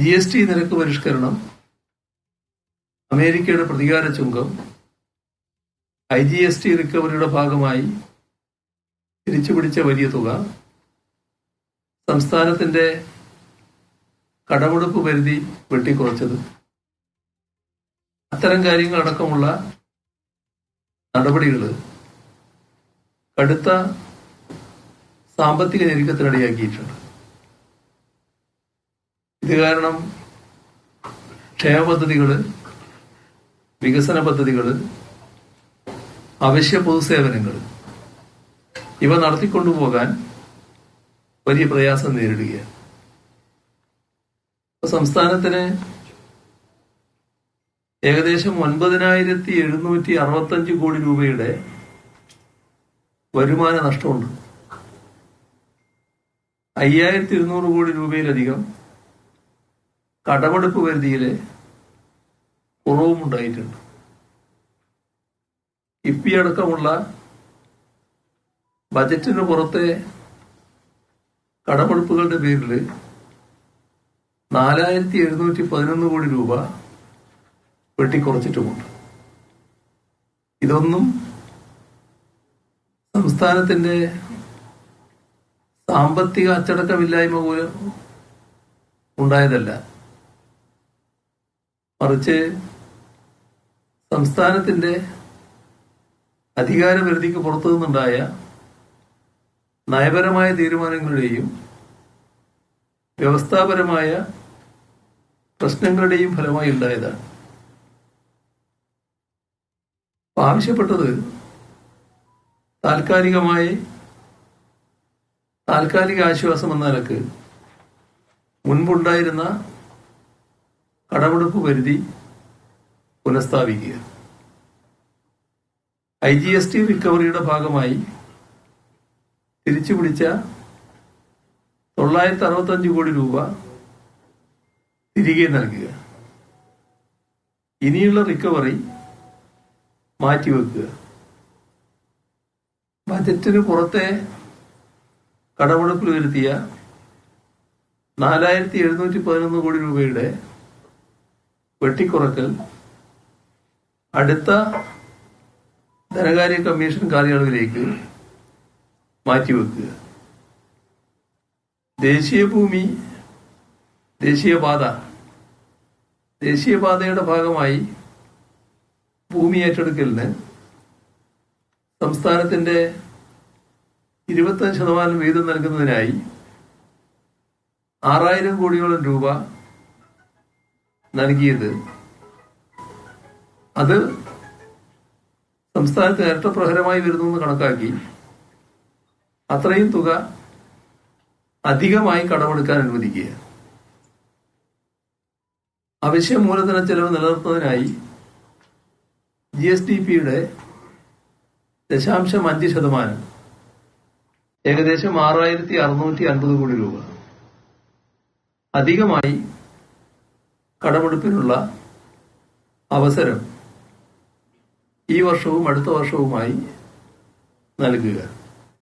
GST നിരക്ക് പരിഷ്കരണം, അമേരിക്കയുടെ പ്രതികാര ചുങ്കം, IGST റിക്കവറിയുടെ ഭാഗമായി തിരിച്ചുപിടിച്ച വലിയ തുക, സംസ്ഥാനത്തിന്റെ കടമെടുപ്പ് പരിധി വെട്ടിക്കുറച്ചത്, അത്തരം കാര്യങ്ങളടക്കമുള്ള നടപടികൾ കടുത്ത സാമ്പത്തിക ഞെരുക്കത്തിനിടയാക്കിയിട്ടുണ്ട്. ഇത് കാരണം ക്ഷേമ പദ്ധതികൾ, വികസന പദ്ധതികൾ, അവശ്യ പൊതുസേവനങ്ങൾ ഇവ നടത്തിക്കൊണ്ടുപോകാൻ വലിയ പ്രയാസം നേരിടുകയാണ്. സംസ്ഥാനത്തിന് ഏകദേശം 9,765 കോടി രൂപയുടെ വരുമാന നഷ്ടമുണ്ട്. 5,200 കോടി രൂപയിലധികം കടമെടുപ്പ് പരിധിയിലെ കുറവുമുണ്ടായിട്ടുണ്ട്. കിഫ്ബി അടക്കമുള്ള ബജറ്റിന് പുറത്തെ കടമെടുപ്പുകളുടെ പേരിൽ 4,711 കോടി രൂപ വെട്ടിക്കുറച്ചിട്ടുമുണ്ട്. ഇതൊന്നും സംസ്ഥാനത്തിന്റെ സാമ്പത്തിക അച്ചടക്കമില്ലായ്മ മൂലം ഉണ്ടായതല്ല, മറിച്ച് സംസ്ഥാനത്തിന്റെ അധികാരപരിധിക്ക് പുറത്തു നിന്നുണ്ടായ നയപരമായ തീരുമാനങ്ങളുടെയും വ്യവസ്ഥാപരമായ പ്രശ്നങ്ങളുടെയും ഫലമായി ഉണ്ടായതാണ്. ആവശ്യപ്പെട്ടത് താൽക്കാലിക ആശ്വാസം എന്ന നിലക്ക് മുൻപുണ്ടായിരുന്ന കടമെടുപ്പ് പരിധി പുനഃസ്ഥാപിക്കുക, IGST റിക്കവറിയുടെ ഭാഗമായി തിരിച്ചുപിടിച്ച 965 കോടി രൂപ തിരികെ നൽകുക, ഇനിയുള്ള റിക്കവറി മാറ്റിവെക്കുക, ബജറ്റിന് പുറത്തെ കടമെടുപ്പിൽ വരുത്തിയ 4,711 കോടി രൂപയുടെ വെട്ടിക്കുറക്കൽ അടുത്ത ധനകാര്യ കമ്മീഷൻ കാലയളവിലേക്ക് മാറ്റിവെക്കുക, ദേശീയപാതയുടെ ഭാഗമായി ഭൂമി ഏറ്റെടുക്കലിന് സംസ്ഥാനത്തിന്റെ 25% വീതം നൽകുന്നതിനായി 6,000 കോടിയോളം രൂപ നൽകിയത് അത് സംസ്ഥാനത്ത് ഇരട്ടപ്രഹരമായി വരുന്നു എന്ന് കണക്കാക്കി അത്രയും തുക അധികമായി കടമെടുക്കാൻ അനുവദിക്കുക, അവശ്യ മൂലധന ചെലവ് നിലനിർത്തുന്നതിനായി GSDPയുടെ 0.5% ഏകദേശം 6,650 കോടി രൂപ അധികമായി കടമെടുപ്പിനുള്ള അവസരം ഈ വർഷവും അടുത്ത വർഷവുമായി നൽകുക.